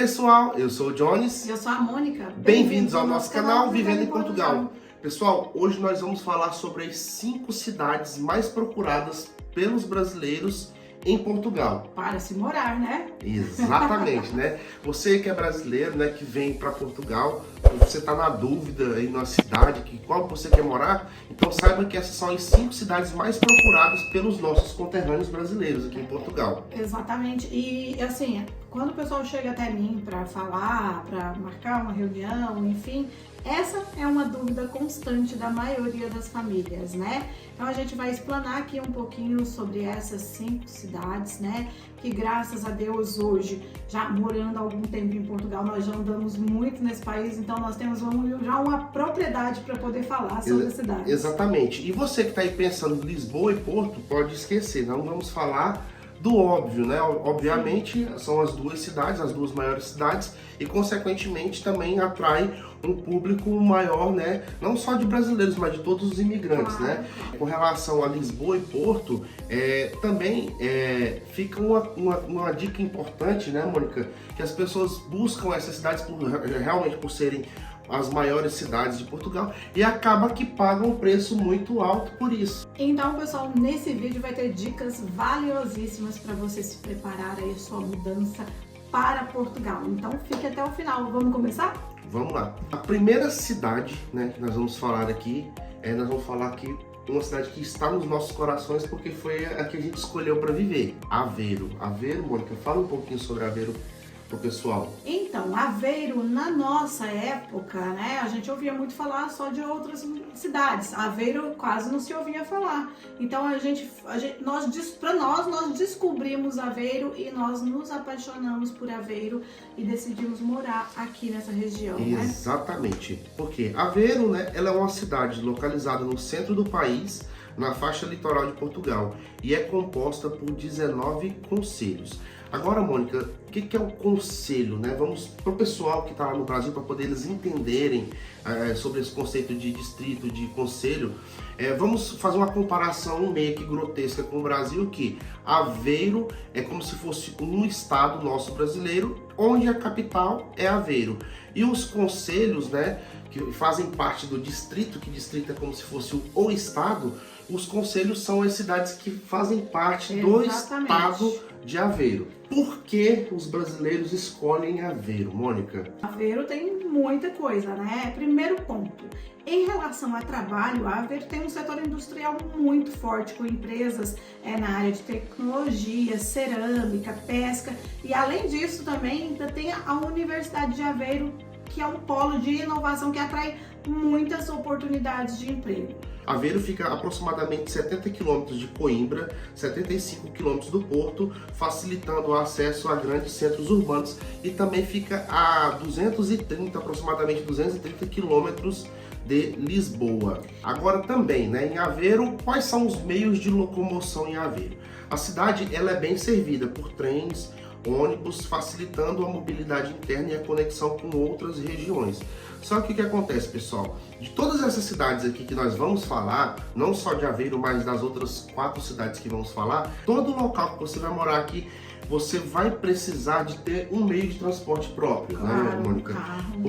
pessoal, eu sou o Jones. Eu sou a Mônica. Bem-vindos ao nosso canal Vivendo em Portugal. Pessoal, hoje nós vamos falar sobre as 5 cidades mais procuradas pelos brasileiros em Portugal. Para se morar, né? Exatamente, né? Você que é brasileiro, né, que vem para Portugal, você está na dúvida aí na cidade, que qual você quer morar, então saiba que essas são as 5 cidades mais procuradas pelos nossos conterrâneos brasileiros aqui em Portugal. Exatamente. E assim, quando o pessoal chega até mim para falar, para marcar uma reunião, enfim, essa é uma dúvida constante da maioria das famílias, né? Então a gente vai explanar aqui um pouquinho sobre essas 5 cidades, né? Que graças a Deus hoje, já morando há algum tempo em Portugal, nós já andamos muito nesse país, então nós temos já uma propriedade para poder falar sobre as cidades. Exatamente. E você que está aí pensando em Lisboa e Porto, pode esquecer, não vamos falar do óbvio, né? Obviamente são as duas cidades, as duas maiores cidades, e consequentemente também atrai um público maior, né? Não só de brasileiros, mas de todos os imigrantes, né? Com relação a Lisboa e Porto, também fica uma dica importante, né, Mônica? Que as pessoas buscam essas cidades realmente por serem as maiores cidades de Portugal e acaba que pagam um preço muito alto por isso. Então, pessoal, nesse vídeo vai ter dicas valiosíssimas para você se preparar aí a sua mudança para Portugal. Então, fique até o final. Vamos começar? Vamos lá. A primeira cidade, né, que nós vamos falar aqui, uma cidade que está nos nossos corações porque foi a que a gente escolheu para viver. Aveiro. Aveiro, Mônica, fala um pouquinho sobre Aveiro pro pessoal. Então, Aveiro, na nossa época, né, a gente ouvia muito falar só de outras cidades. Aveiro quase não se ouvia falar. Então, nós descobrimos Aveiro e nós nos apaixonamos por Aveiro e decidimos morar aqui nessa região, né? Exatamente. Porque Aveiro, né, ela é uma cidade localizada no centro do país, na faixa litoral de Portugal, e é composta por 19 concelhos. Agora, Mônica, o que é o concelho, né? Vamos para o pessoal que está lá no Brasil, para poder eles entenderem sobre esse conceito de distrito, de concelho. Vamos fazer uma comparação meio que grotesca com o Brasil, que Aveiro é como se fosse um estado nosso brasileiro, onde a capital é Aveiro. E os concelhos, né, que fazem parte do distrito, que distrito é como se fosse o estado, os concelhos são as cidades que fazem parte do estado de Aveiro. Por que os brasileiros escolhem Aveiro, Mônica? Aveiro tem muita coisa, né? Primeiro ponto, em relação a trabalho, Aveiro tem um setor industrial muito forte, com empresas na área de tecnologia, cerâmica, pesca, e além disso também ainda tem a Universidade de Aveiro, que é um polo de inovação que atrai muitas oportunidades de emprego. Aveiro fica a aproximadamente 70 km de Coimbra, 75 km do Porto, facilitando o acesso a grandes centros urbanos, e também fica a aproximadamente 230 km de Lisboa. Agora também, né, em Aveiro, quais são os meios de locomoção em Aveiro? A cidade ela é bem servida por trens, ônibus, facilitando a mobilidade interna e a conexão com outras regiões. Só que o que acontece, pessoal? De todas essas cidades aqui que nós vamos falar, não só de Aveiro, mas das outras 4 cidades que vamos falar, todo local que você vai morar aqui, você vai precisar de ter um meio de transporte próprio, né, Mônica?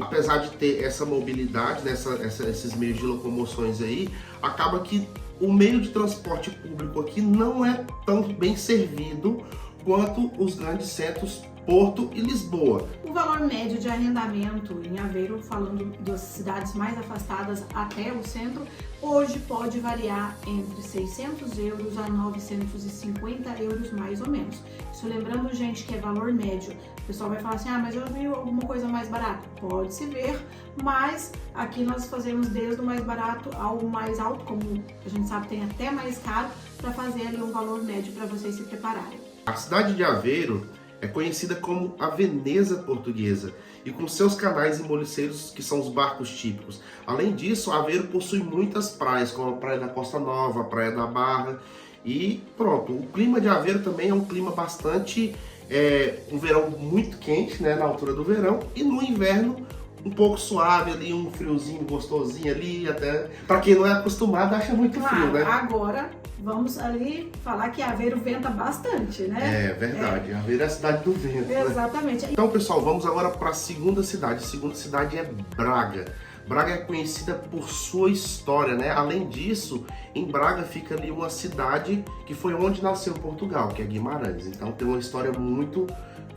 Apesar de ter essa mobilidade, né, esses meios de locomoções aí, acaba que o meio de transporte público aqui não é tão bem servido quanto os grandes centros Porto e Lisboa. O valor médio de arrendamento em Aveiro, falando das cidades mais afastadas até o centro, hoje pode variar entre 600 euros a 950 euros mais ou menos. Isso lembrando, gente, que é valor médio. O pessoal vai falar assim, mas eu vi alguma coisa mais barata. Pode-se ver, mas aqui nós fazemos desde o mais barato ao mais alto, como a gente sabe, tem até mais caro, para fazer ali um valor médio para vocês se prepararem. A cidade de Aveiro é conhecida como a Veneza portuguesa e com seus canais emboliceiros, que são os barcos típicos. Além disso, Aveiro possui muitas praias, como a Praia da Costa Nova, a Praia da Barra, e pronto. O clima de Aveiro também é um clima bastante, um verão muito quente, né, na altura do verão, e no inverno um pouco suave ali, um friozinho gostosinho ali, até para quem não é acostumado acha muito frio, né? Agora vamos ali falar que Aveiro venta bastante, né? É verdade, Aveiro é a cidade do vento. Exatamente. Né? Então, pessoal, vamos agora para a segunda cidade. A segunda cidade é Braga. Braga é conhecida por sua história, né? Além disso, em Braga fica ali uma cidade que foi onde nasceu Portugal, que é Guimarães. Então tem uma história muito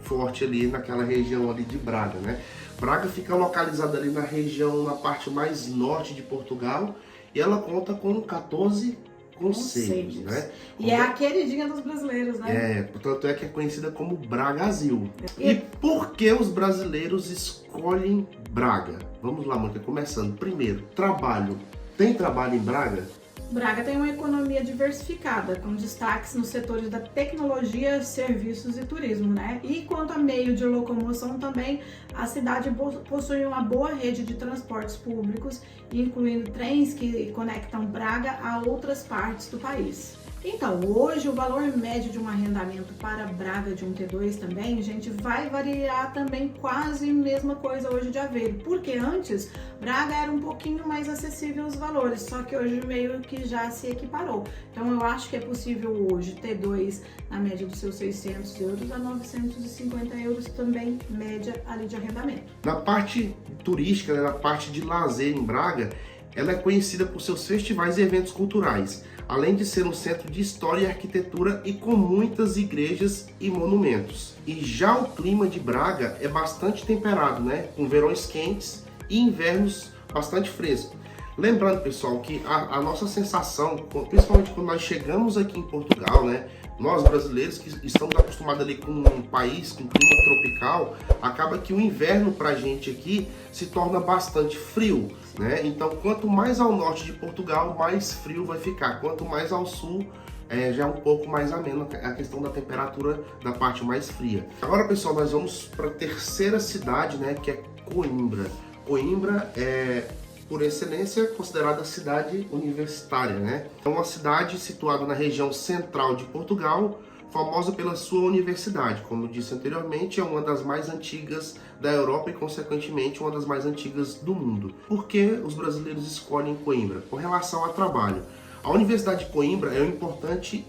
forte ali naquela região ali de Braga, né? Braga fica localizada ali na região, na parte mais norte de Portugal, e ela conta com 14 concelhos, né? E é a queridinha dos brasileiros, né? Portanto é que é conhecida como Bragazil. E por que os brasileiros escolhem Braga? Vamos lá, Mônica, começando. Primeiro, trabalho. Tem trabalho em Braga? Braga tem uma economia diversificada, com destaques nos setores da tecnologia, serviços e turismo, né? E quanto a meio de locomoção também, a cidade possui uma boa rede de transportes públicos, incluindo trens que conectam Braga a outras partes do país. Então, hoje o valor médio de um arrendamento para Braga de um T2 também, gente, vai variar também quase a mesma coisa hoje de Aveiro, porque antes Braga era um pouquinho mais acessível os valores, só que hoje meio que já se equiparou. Então eu acho que é possível hoje T2 na média dos seus 600 euros a 950 euros também, média ali de arrendamento. Na parte turística, né, na parte de lazer em Braga, ela é conhecida por seus festivais e eventos culturais, além de ser um centro de história e arquitetura e com muitas igrejas e monumentos. E já o clima de Braga é bastante temperado, né? Com verões quentes e invernos bastante frescos. Lembrando, pessoal, que a nossa sensação, principalmente quando nós chegamos aqui em Portugal, né? Nós brasileiros que estamos acostumados ali com um país com clima tropical, acaba que o inverno pra gente aqui se torna bastante frio, né? Então, quanto mais ao norte de Portugal, mais frio vai ficar. Quanto mais ao sul, já é um pouco mais ameno a questão da temperatura da parte mais fria. Agora, pessoal, nós vamos para a terceira cidade, né? Que é Coimbra. Coimbra é, por excelência, considerada cidade universitária, né? É uma cidade situada na região central de Portugal, famosa pela sua universidade. Como eu disse anteriormente, é uma das mais antigas da Europa e, consequentemente, uma das mais antigas do mundo. Por que os brasileiros escolhem Coimbra? Com relação ao trabalho. A Universidade de Coimbra é um importante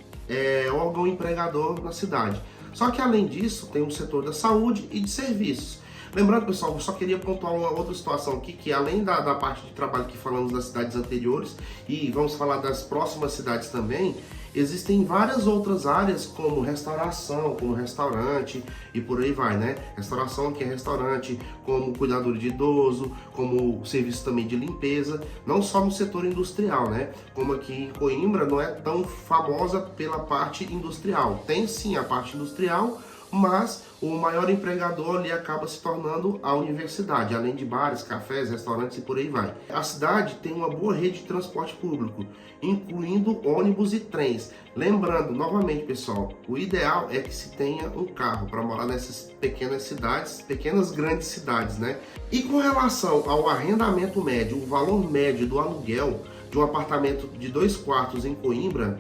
órgão empregador na cidade. Só que, além disso, tem o setor da saúde e de serviços. Lembrando, pessoal, eu só queria pontuar uma outra situação aqui, que além da parte de trabalho que falamos das cidades anteriores, e vamos falar das próximas cidades também, existem várias outras áreas, como restauração, como restaurante, e por aí vai, né? Restauração, que é restaurante, como cuidador de idoso, como serviço também de limpeza, não só no setor industrial, né? Como aqui em Coimbra não é tão famosa pela parte industrial. Tem sim a parte industrial, mas o maior empregador ali acaba se tornando a universidade, além de bares, cafés, restaurantes e por aí vai. A cidade tem uma boa rede de transporte público, incluindo ônibus e trens. Lembrando, novamente, pessoal, o ideal é que se tenha um carro para morar nessas pequenas cidades, pequenas grandes cidades, né? E com relação ao arrendamento médio, o valor médio do aluguel de um apartamento de 2 quartos em Coimbra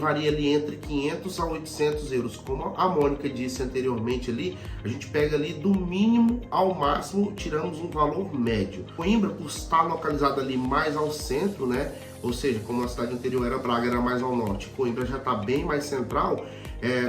varia ali entre 500 a 800 euros. Como a Mônica disse anteriormente ali, a gente pega ali do mínimo ao máximo, tiramos um valor médio. Coimbra, por estar localizada ali mais ao centro, né? Ou seja, como a cidade anterior era Braga, era mais ao norte, Coimbra já está bem mais central.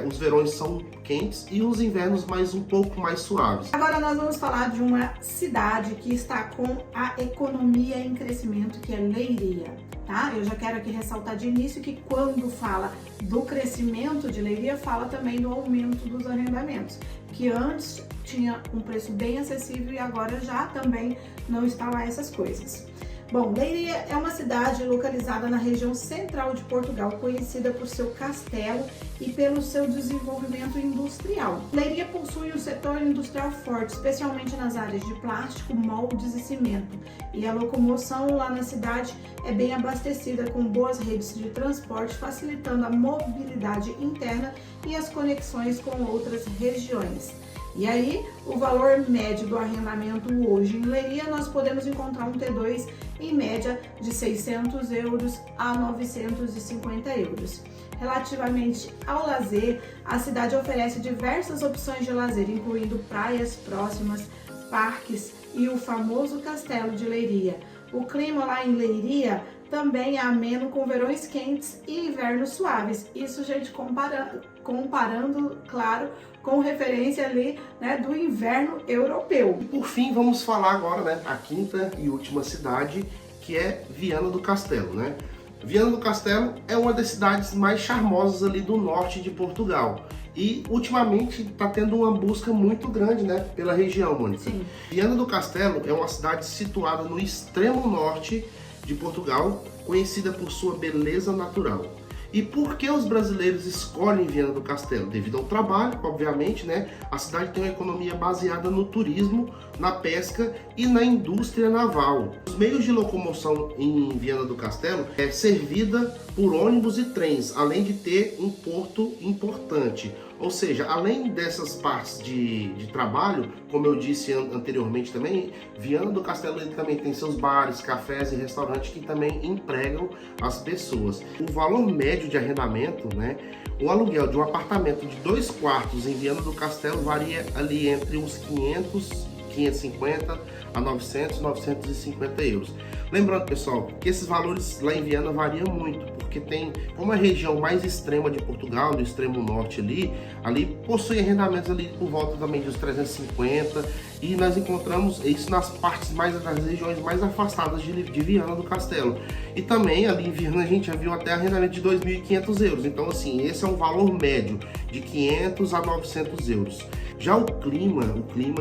Os verões são quentes e os invernos um pouco mais suaves. Agora nós vamos falar de uma cidade que está com a economia em crescimento, que é Leiria, tá? Eu já quero aqui ressaltar de início que quando fala do crescimento de Leiria, fala também do aumento dos arrendamentos, que antes tinha um preço bem acessível e agora já também não está lá essas coisas. Bom, Leiria é uma cidade localizada na região central de Portugal, conhecida por seu castelo e pelo seu desenvolvimento industrial. Leiria possui um setor industrial forte, especialmente nas áreas de plástico, moldes e cimento. E a locomoção lá na cidade é bem abastecida com boas redes de transporte, facilitando a mobilidade interna e as conexões com outras regiões. E aí, o valor médio do arrendamento hoje em Leiria, nós podemos encontrar um T2 em média de 600 euros a 950 euros. Relativamente ao lazer, a cidade oferece diversas opções de lazer, incluindo praias próximas, parques e o famoso Castelo de Leiria. O clima lá em Leiria também é ameno com verões quentes e invernos suaves. Isso, gente, comparando, claro, com referência ali, né, do inverno europeu. E por fim, vamos falar agora, né, a quinta e última cidade, que é Viana do Castelo, né? Viana do Castelo é uma das cidades mais charmosas ali do norte de Portugal. E ultimamente está tendo uma busca muito grande, né, pela região, Mônica. Sim. Viana do Castelo é uma cidade situada no extremo norte de Portugal, conhecida por sua beleza natural. E por que os brasileiros escolhem Viana do Castelo? Devido ao trabalho, obviamente, né? A cidade tem uma economia baseada no turismo, na pesca e na indústria naval. Os meios de locomoção em Viana do Castelo é servida por ônibus e trens, além de ter um porto importante. Ou seja, além dessas partes de trabalho, como eu disse anteriormente também, Viana do Castelo ele também tem seus bares, cafés e restaurantes que também empregam as pessoas. O valor médio de arrendamento, né? O aluguel de um apartamento de 2 quartos em Viana do Castelo varia ali entre uns 550 a 900, 950 euros. Lembrando, pessoal, que esses valores lá em Viana variam muito, porque tem, como a região mais extrema de Portugal, do extremo norte ali possui arrendamentos ali por volta também dos 350, e nós encontramos isso nas partes das regiões mais afastadas de Viana do Castelo. E também ali em Viana a gente já viu até arrendamento de 2.500 euros. Então assim, esse é um valor médio de 500 a 900 euros. Já o clima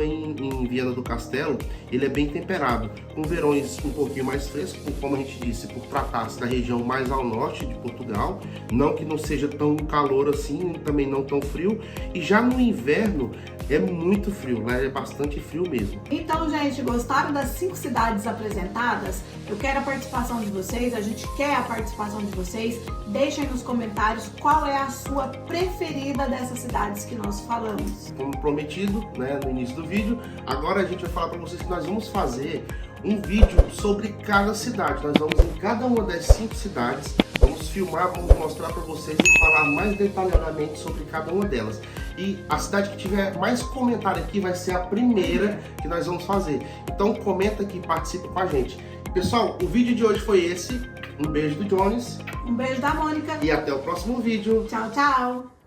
em Viana do Castelo, ele é bem temperado, com verões um pouquinho mais frescos, como a gente disse, por tratar-se da região mais ao norte de Portugal, não que não seja tão calor assim, também não tão frio, e já no inverno é muito frio, né? É bastante frio mesmo. Então, gente, gostaram das 5 cidades apresentadas? Eu quero a participação de vocês, a gente quer a participação de vocês. Deixem nos comentários qual é a sua preferida dessas cidades que nós falamos. Como prometido, né, no início do vídeo, agora a gente vai falar para vocês que nós vamos fazer um vídeo sobre cada cidade. Nós vamos em cada uma das 5 cidades, vamos filmar, vamos mostrar para vocês e falar mais detalhadamente sobre cada uma delas. E a cidade que tiver mais comentário aqui vai ser a primeira que nós vamos fazer. Então comenta aqui, participa com a gente. Pessoal, o vídeo de hoje foi esse. Um beijo do Jones. Um beijo da Mônica. E até o próximo vídeo. Tchau, tchau.